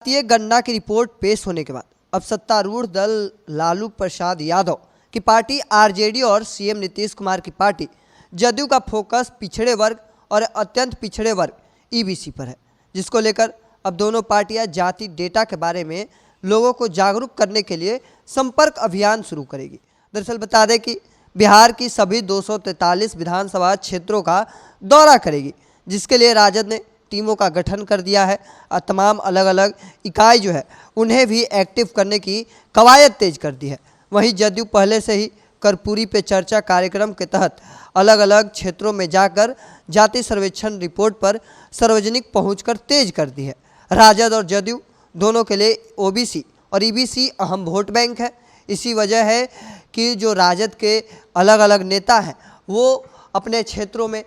भारतीय गणना की रिपोर्ट पेश होने के बाद अब सत्तारूढ़ दल लालू प्रसाद यादव की पार्टी आरजेडी और सीएम नीतीश कुमार की पार्टी जदयू का फोकस पिछड़े वर्ग और अत्यंत पिछड़े वर्ग ईबीसी पर है, जिसको लेकर अब दोनों पार्टियां जाति डेटा के बारे में लोगों को जागरूक करने के लिए संपर्क अभियान शुरू करेगी। दरअसल बता दें कि बिहार की सभी 243 विधानसभा क्षेत्रों का दौरा करेगी, जिसके लिए राजद ने टीमों का गठन कर दिया है और तमाम अलग अलग इकाई जो है उन्हें भी एक्टिव करने की कवायद तेज कर दी है। वहीं जदयू पहले से ही कर्पूरी पे चर्चा कार्यक्रम के तहत अलग अलग क्षेत्रों में जाकर जाति सर्वेक्षण रिपोर्ट पर सार्वजनिक पहुँच कर तेज कर दी है। राजद और जदयू दोनों के लिए ओबीसी और ईबीसी अहम वोट बैंक है। इसी वजह है कि जो राजद के अलग अलग नेता हैं वो अपने क्षेत्रों में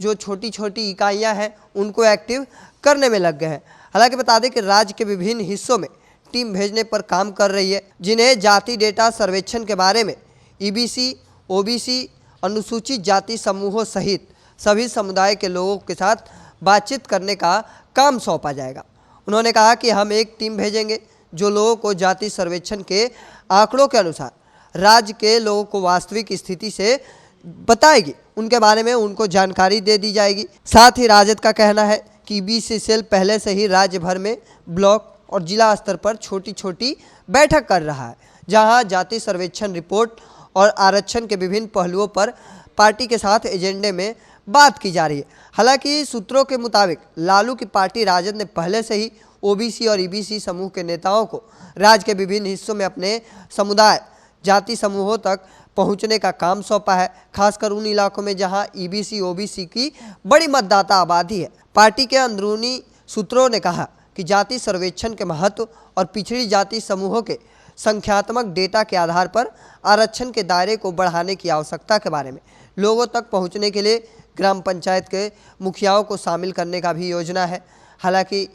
जो छोटी छोटी इकाइयां हैं उनको एक्टिव करने में लग गए हैं। हालांकि बता दें कि राज्य के विभिन्न हिस्सों में टीम भेजने पर काम कर रही है, जिन्हें जाति डेटा सर्वेक्षण के बारे में ईबीसी, ओबीसी, अनुसूचित जाति समूहों सहित सभी समुदाय के लोगों के साथ बातचीत करने का काम सौंपा जाएगा। उन्होंने कहा कि हम एक टीम भेजेंगे जो लोगों को जाति सर्वेक्षण के आंकड़ों के अनुसार राज्य के लोगों को वास्तविक स्थिति से बताएगी, उनके बारे में उनको जानकारी दे दी जाएगी। साथ ही राजद का कहना है कि ईबीसी सेल पहले से ही राज्य भर में ब्लॉक और जिला स्तर पर छोटी छोटी बैठक कर रहा है, जहां जाति सर्वेक्षण रिपोर्ट और आरक्षण के विभिन्न पहलुओं पर पार्टी के साथ एजेंडे में बात की जा रही है। हालांकि सूत्रों के मुताबिक लालू की पार्टी राजद ने पहले से ही ओबीसी और ईबीसी समूह के नेताओं को राज्य के विभिन्न हिस्सों में अपने समुदाय जाति समूहों तक पहुंचने का काम सौंपा है, खासकर उन इलाकों में जहां ईबीसी ओबीसी की बड़ी मतदाता आबादी है। पार्टी के अंदरूनी सूत्रों ने कहा कि जाति सर्वेक्षण के महत्व और पिछड़ी जाति समूहों के संख्यात्मक डेटा के आधार पर आरक्षण के दायरे को बढ़ाने की आवश्यकता के बारे में लोगों तक पहुंचने के लिए ग्राम पंचायत के मुखियाओं को शामिल करने का भी योजना है। हालांकि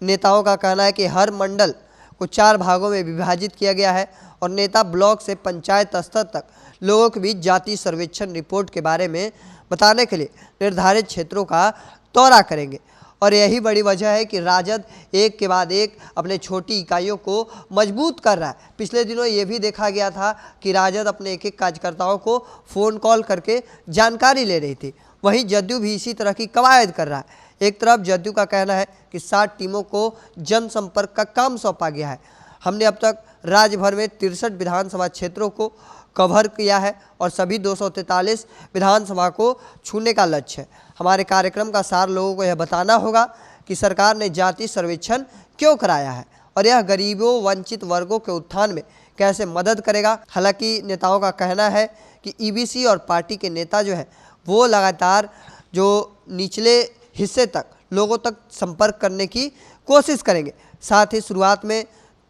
नेताओं का कहना है कि हर मंडल को 4 भागों में विभाजित किया गया है और नेता ब्लॉक से पंचायत स्तर तक लोगों के बीच जाति सर्वेक्षण रिपोर्ट के बारे में बताने के लिए निर्धारित क्षेत्रों का दौरा करेंगे। और यही बड़ी वजह है कि राजद एक के बाद एक अपने छोटी इकाइयों को मजबूत कर रहा है। पिछले दिनों ये भी देखा गया था कि राजद अपने एक एक कार्यकर्ताओं को फ़ोन कॉल करके जानकारी ले रही थी। वहीं जदयू भी इसी तरह की कवायद कर रहा है। एक तरफ जदयू का कहना है कि 60 टीमों को जनसंपर्क का काम सौंपा गया है। हमने अब तक राज्य भर में 63 विधानसभा क्षेत्रों को कवर किया है और सभी 243 विधानसभा को छूने का लक्ष्य है। हमारे कार्यक्रम का सार लोगों को यह बताना होगा कि सरकार ने जाति सर्वेक्षण क्यों कराया है और यह गरीबों वंचित वर्गों के उत्थान में कैसे मदद करेगा। हालांकि नेताओं का कहना है कि ईबीसी और पार्टी के नेता जो है वो लगातार जो निचले हिस्से तक लोगों तक संपर्क करने की कोशिश करेंगे। साथ ही शुरुआत में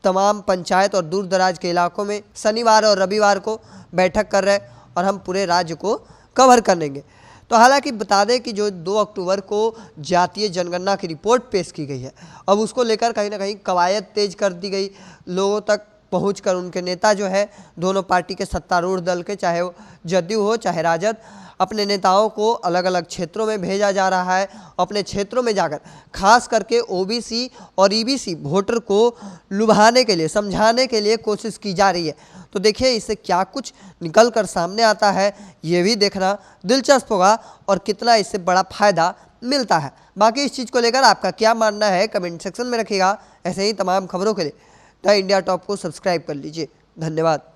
तमाम पंचायत और दूर दराज के इलाकों में शनिवार और रविवार को बैठक कर रहे हैं और हम पूरे राज्य को कवर करेंगे। तो हालांकि बता दें कि जो 2 अक्टूबर को जातीय जनगणना की रिपोर्ट पेश की गई है, अब उसको लेकर कहीं ना कहीं कवायद तेज कर दी गई। लोगों तक पहुंचकर उनके नेता जो है दोनों पार्टी के सत्तारूढ़ दल के, चाहे वो जदयू हो चाहे राजद, अपने नेताओं को अलग अलग क्षेत्रों में भेजा जा रहा है। अपने क्षेत्रों में जाकर खास करके ओबीसी और ईबीसी वोटर को लुभाने के लिए, समझाने के लिए कोशिश की जा रही है। तो देखिए इससे क्या कुछ निकल कर सामने आता है, ये भी देखना दिलचस्प होगा और कितना इससे बड़ा फ़ायदा मिलता है। बाकी इस चीज़ को लेकर आपका क्या मानना है कमेंट सेक्शन में रखिएगा। ऐसे ही तमाम खबरों के लिए द इंडिया टॉप को सब्सक्राइब कर लीजिए। धन्यवाद।